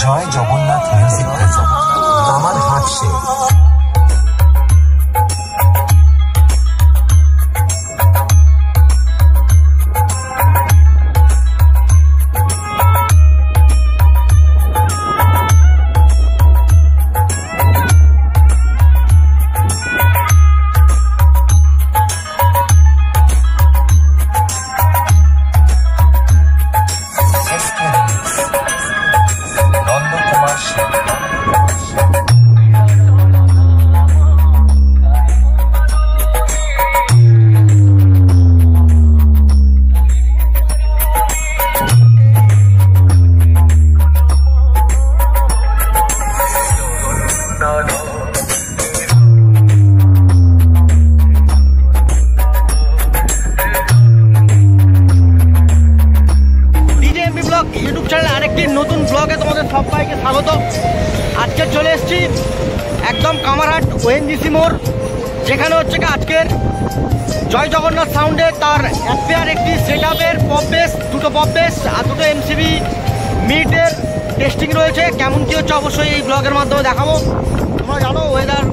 জয় Jagannath music present আমার হাসি। YouTube চ্যানেলে আরেকটি নতুন ব্লগে তোমাদের সবাইকে স্বাগত। আজকে চলে এসেছি একদম কামারহাট ওএনজিসি মোড়, যেখানে হচ্ছে কি আজকের জয় জগন্নাথ সাউন্ডে তার অ্যাম্পেয়ার একটি সেট আপের পপ বেস, দুটো পপ বেস আর দুটো এমসিবি মিটের টেস্টিং রয়েছে। কেমন কী হচ্ছে অবশ্যই এই ব্লগের মাধ্যমে দেখাবো। তোমরা জানো ওয়েদার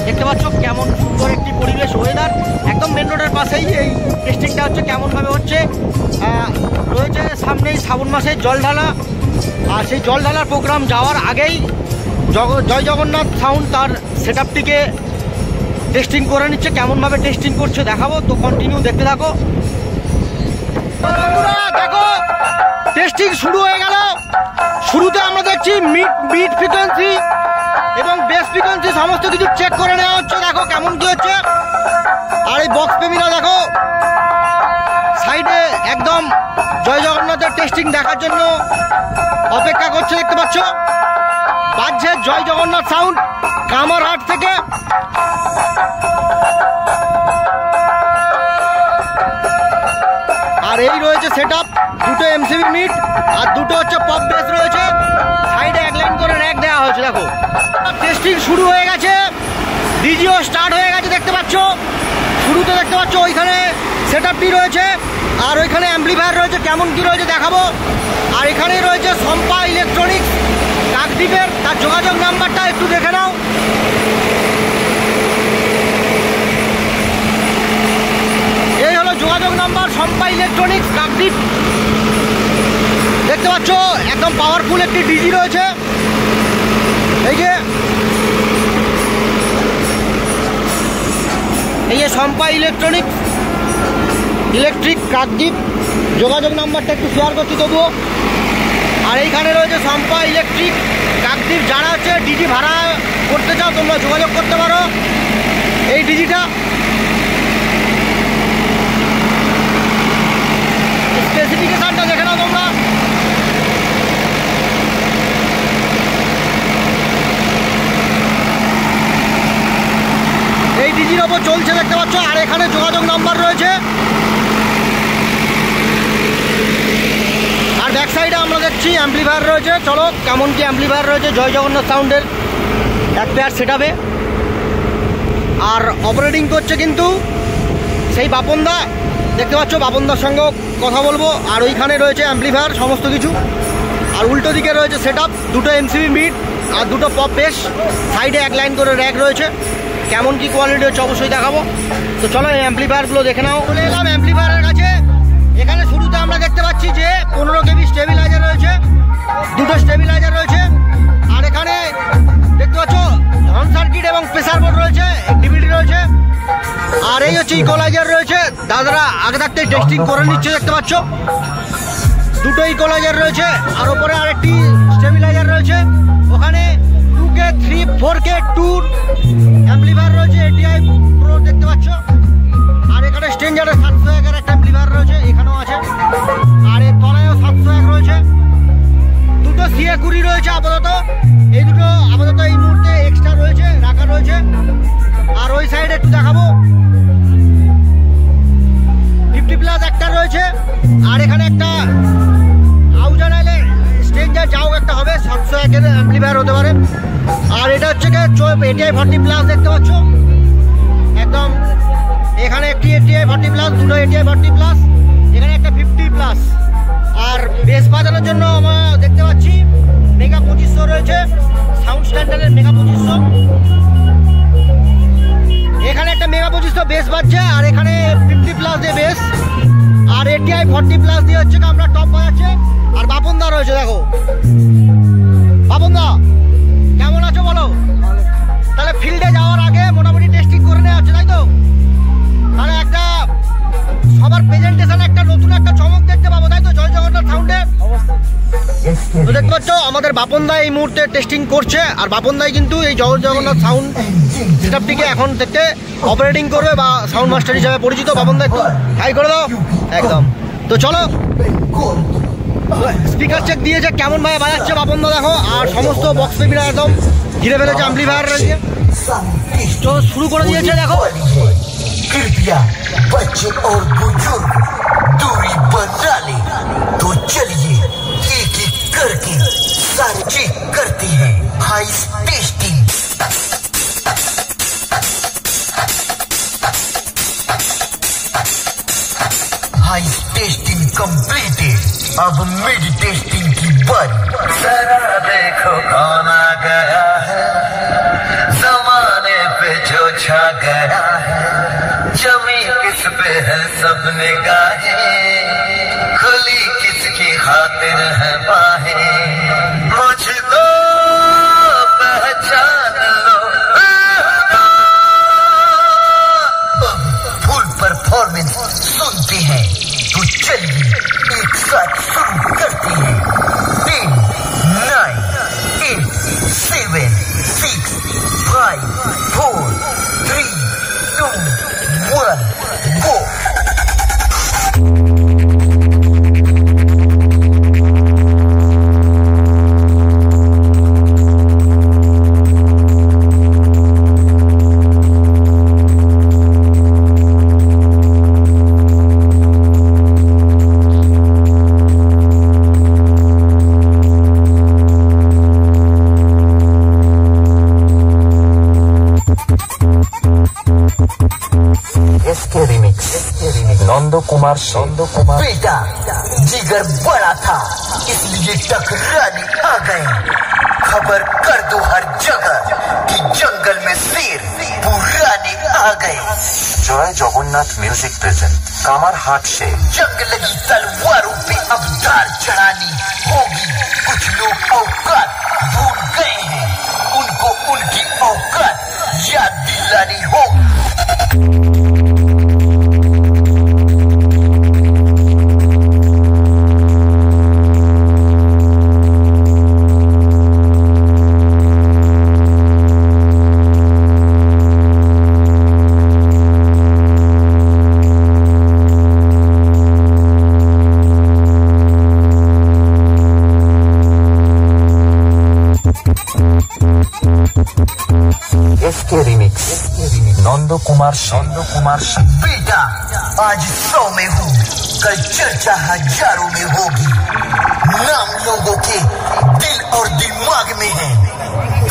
দেখতে পাচ্ছ কেমন সুন্দর একটি পরিবেশ, ওয়েদার একদম মেন রোডের পাশেই এই টেস্টিংটা হচ্ছে। কেমনভাবে হচ্ছে রয়েছে সামনেই শ্রাবণ মাসে জল ঢালা, আর সেই জল ঢালার প্রোগ্রাম যাওয়ার আগেই জয় জগন্নাথ সাউন্ড তার সেট আপটিকে টেস্টিং করে নিচ্ছে। কেমনভাবে টেস্টিং করছে দেখাবো, তো কন্টিনিউ দেখতে থাকো। দেখো টেস্টিং শুরু হয়ে গেল। শুরুতে আমরা দেখছি মিড ফ্রিকোয়েন্সি এবং বেস ফ্রিকোয়েন্সি সমস্ত কিছু চেক করে নেওয়া হচ্ছে। দেখো কেমন কি হচ্ছে। আর এই বক্স প্রেমীরা দেখো সাইডে একদম জয় জগন্নাথের টেস্টিং দেখার জন্য অপেক্ষা করছে। দেখতে পাচ্ছ বাজছে জয় জগন্নাথ সাউন্ড কামারহাট থেকে। আর এই রয়েছে সেট আপ, দুটো এমসিবি মিট আর দুটো হচ্ছে পপ বেস রয়েছে। সাইডে এক লাইন করে র্যাক দেওয়া হয়েছে। দেখো টেস্টিং শুরু হয়ে গেছে, ডিজিও স্টার্ট হয়ে গেছে। দেখতে পাচ্ছ শুরুতে দেখতে পাচ্ছ ওইখানে সেট আপটি রয়েছে আর ওইখানে অ্যাম্পলিফায়ার রয়েছে। কেমন কি রয়েছে দেখাবো। আর এখানেই রয়েছে সম্পা ইলেকট্রনিক্স কাকদ্বীপের, তার যোগাযোগ নাম্বারটা একটু দেখে নাও। এই হলো যোগাযোগ নাম্বার, সম্পা ইলেকট্রনিক্স কাকদ্বীপ। দেখতে পাচ্ছ একদম পাওয়ারফুল একটি ডিজি রয়েছে। এই যে সম্পা ইলেকট্রিক কাকদ্বীপ, যোগাযোগ নাম্বারটা একটু শেয়ার করছি তবুও। আর এইখানে রয়েছে সম্পা ইলেকট্রিক কাকদ্বীপ। যারা হচ্ছে ডিজি ভাড়া করতে চাও তোমরা যোগাযোগ করতে পারো। এই ডিজিটা স্পেসিফিকেশনটা দেখে নাও তোমরা। এই ডিজির ওপর চলছে দেখতে পাচ্ছ। আর এখানে যোগাযোগ নাম্বার রয়েছে। আর ব্যাক সাইডে আমরা দেখছি অ্যাম্পলিফায়ার রয়েছে। চলো কেমন কি অ্যাম্পলিফায়ার রয়েছে জয় জগন্নাথ সাউন্ডের এক পেয়ার সেট আপে। আর অপারেটিং করছে কিন্তু সেই বাপনদা। দেখতে পাচ্ছ বাপনদার সঙ্গেও কথা বলবো। আর ওইখানে রয়েছে অ্যাম্পলিফায়ার সমস্ত কিছু। আর উল্টো দিকে রয়েছে সেট আপ, দুটো এমসিবি মিট আর দুটো পপ বেস। সাইডে এক লাইন করে র্যাক রয়েছে। কেমন কি কোয়ালিটি হচ্ছে অবশ্যই দেখাবো। তো চলো এই অ্যাম্পলিফায়ারগুলো দেখে নাও। চলে এলাম অ্যাম্পলিফায়ারের কাছে। এখানে শুরুতে আমরা দেখতে পাচ্ছি যে 15 কেবি স্টেবিলাইজার রয়েছে, দুটো স্টেবিলাইজার রয়েছে। আর এখানে দেখতে পাচ্ছ হর্ন সার্কিট এবং প্রেসার বোর্ড রয়েছে, ডিভিডি রয়েছে। আর এই হচ্ছে ইকোলাইজার রয়েছে। দাদারা আগে থাকতে টেস্টিং করে নিচ্ছে। দেখতে পাচ্ছ দুটো ইকোলাইজার রয়েছে। আর ওপরে আরেকটি স্টেবিলাইজার রয়েছে। ওখানে 2K 3 4K 2 অ্যাম্পলিফায়ার রয়েছে, এটিআই প্রো দেখতে পাচ্ছ। আর এখানে স্ট্রেঞ্জারের 701 এর একটা অ্যাম্পলিফায়ার রয়েছে, এখানেও আছে। আর এর তলায়ও 701 রয়েছে। দুটো CA 20 রয়েছে আপাতত। এই দুটো আপাতত এই মুহূর্তে এক্সট্রা রয়েছে, রাখা রয়েছে। আর ওই সাইডে একটু দেখাবো 50+ একটা রয়েছে। আর এখানে একটা আউজানাইলের স্ট্রেঞ্জার যাও একটা হবে, 701 এর অ্যাম্পলিফায়ার হতে পারে। আর এটা হচ্ছে ATI 40 প্লাস দেখতে পাচ্ছ একদম। এখানে একটি ATI 40 প্লাস, দুটো ATI 40 প্লাস, এখানে একটা 50 প্লাস। আর বেস বাজানোর জন্য আমরা দেখতে পাচ্ছি মেগা 2500 রয়েছে, সাউন্ড স্ট্যান্ডার্ডের মেগা 2500। এখানে একটা মেগা 2500 বেস বাজছে, আর এখানে 50 প্লাস দিয়ে বেস, আর ATI 40 প্লাস দিয়ে হচ্ছে আমরা টপ বাজাচ্ছে। আর বাপনদা রয়েছে, দেখো বাপনদা কেমন আছো বলো? তাহলে ফিল্ডে যাওয়ার আগে মোটামুটি টেস্টিং করে নেওয়া হচ্ছে, তাই তো? তাহলে একটা সবার প্রেজেন্টেশন একটা নতুন একটা চমক দেখতে পাবো, তাই তো জয় জগন্নাথ সাউন্ডে? তো দেখতে পাচ্ছ আমাদের বাপনদা এই মুহূর্তে টেস্টিং করছে, আর বাপনদাই কিন্তু এই জয় জগন্নাথ সাউন্ড সেটআপটিকে এখন থেকে অপারেটিং করবে বা সাউন্ড মাস্টার হিসাবে পরিচিত। বাপনদা একটু হাই করে দাও। একদম। তো চলো, স্পিকার চেক দিয়েছে কেমন ভাবে বাজাচ্ছে বাপনদা দেখো, আর সমস্ত বক্স বেবিরা একদম ঘিরে ফেলেছে অ্যাম্পলিফায়ার রয়েছে। তো শুরু করে দিয়েছে দেখো। कृपया बच्चे और बुजुर्ग दूरी बना ले, तो चलिए एक एक करके सारे चेक करते हैं। High testing, high testing completed. अब मिड टेस्टिंग की बारी। जरा देखो कौन आ गया है, जमाने पे जो छा गया है, जमी किस पे है सब निगाहें, खुली किसकी खातिर है बाहें, मुझको पहचान लो। फुल परफॉर्मेंस सुनते हैं, तो चलिए एक साथ शुरू करते हैं। 10, 9, 8, 7, 6, 5, 4, 3, 2, 1, go! नंदो कुमार बेटा जिगर बड़ा था इसलिए टकराने आ गए। खबर कर दो हर जगह कि जंगल में शेर पुराने आ गए। जय जगन्नाथ म्यूजिक प्रेजेंट कामरहाट से जंग लगी तलवारों पे अब धार चढ़ानी होगी। कुछ लोग औकात भूल गए हैं, उनको उनकी औकात याद दिलानी होगी। नंदो कुमार बेटा आज 100 में हूँ, कल चर्चा हजारों में होगी। नाम लोगों के दिल और दिमाग में है,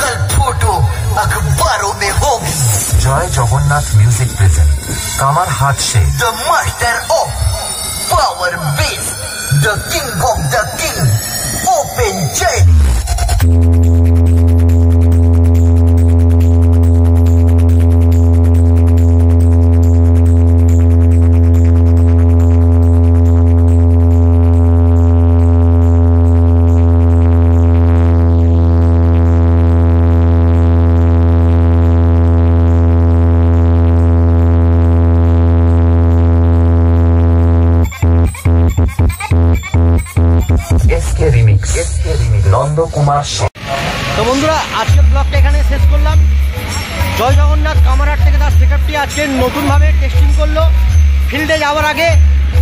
कल फोटो अखबारों में होगी। जय जगन्नाथ म्यूजिक प्रेजेंट कामरहाट से the master of power base, the king of the king, open chain. Nando Kumar. तो बंधुरा आजके ब्लगटा एखाने शेष करलाम। जय जगन्नाथ कामरहाट থেকে তার সেটআপটি আজকে নতুন ভাবে টেস্টিং করলো। ফিল্ডে যাওয়ার আগে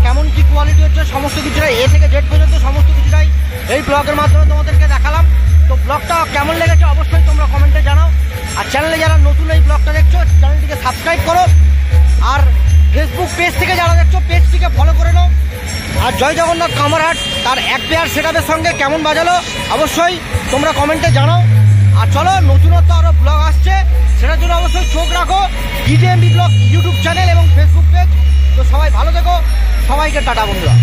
কেমন কি কোয়ালিটি হচ্ছে সমস্ত কিছুটাই এ থেকে জেড পর্যন্ত সমস্ত কিছুটাই এই ব্লগের মাধ্যমে তোমাদেরকে দেখালাম। তো ব্লগটা কেমন লেগেছে অবশ্যই তোমরা কমেন্টে জানাও। আর চ্যানেলে যারা নতুন এই ব্লগটা দেখছো চ্যানেলটিকে সাবস্ক্রাইব করো, আর ফেসবুক পেজ থেকে যারা দেখছো পেজটিকে ফলো করে নাও। আর জয় জগন্নাথ কামরহাট তার এক পেয়ার সেটআপের সঙ্গে কেমন বাজালো অবশ্যই তোমরা কমেন্টে জানাও। আর চলো নতুনত্ব আরও ব্লগ আসছে, সেটার জন্য অবশ্যই চোখ রাখো DJMB ব্লগ ইউটিউব চ্যানেল এবং ফেসবুক পেজ। তো সবাই ভালো থেকো, সবাইকে টাটা বন্ধুরা।